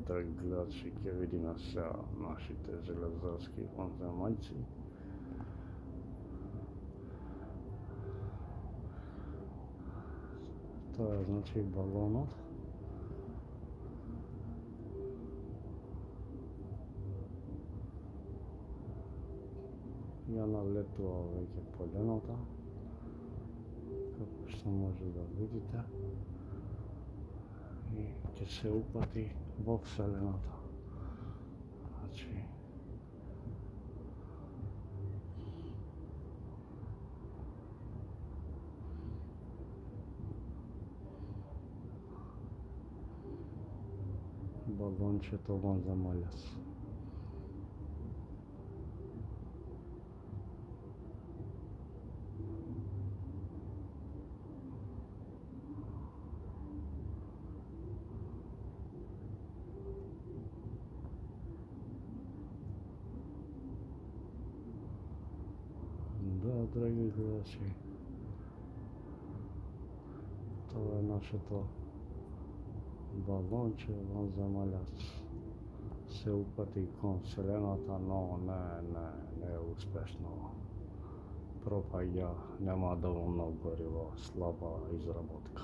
драги гледачи, ќе видиме сега нашите железарски vanzemaјци. Тоа е значи балонот. Ја налетува веќе полената, како што може да видите, и ќе се упати во Вселената. Значи, балончето vanzemaljец. Да, драги гледачи, тоа е нашето балонче vanzemaljец. Се упати кон Вселената, но не е успешно. Пропаѓа, нема доволно гориво, слаба изработка.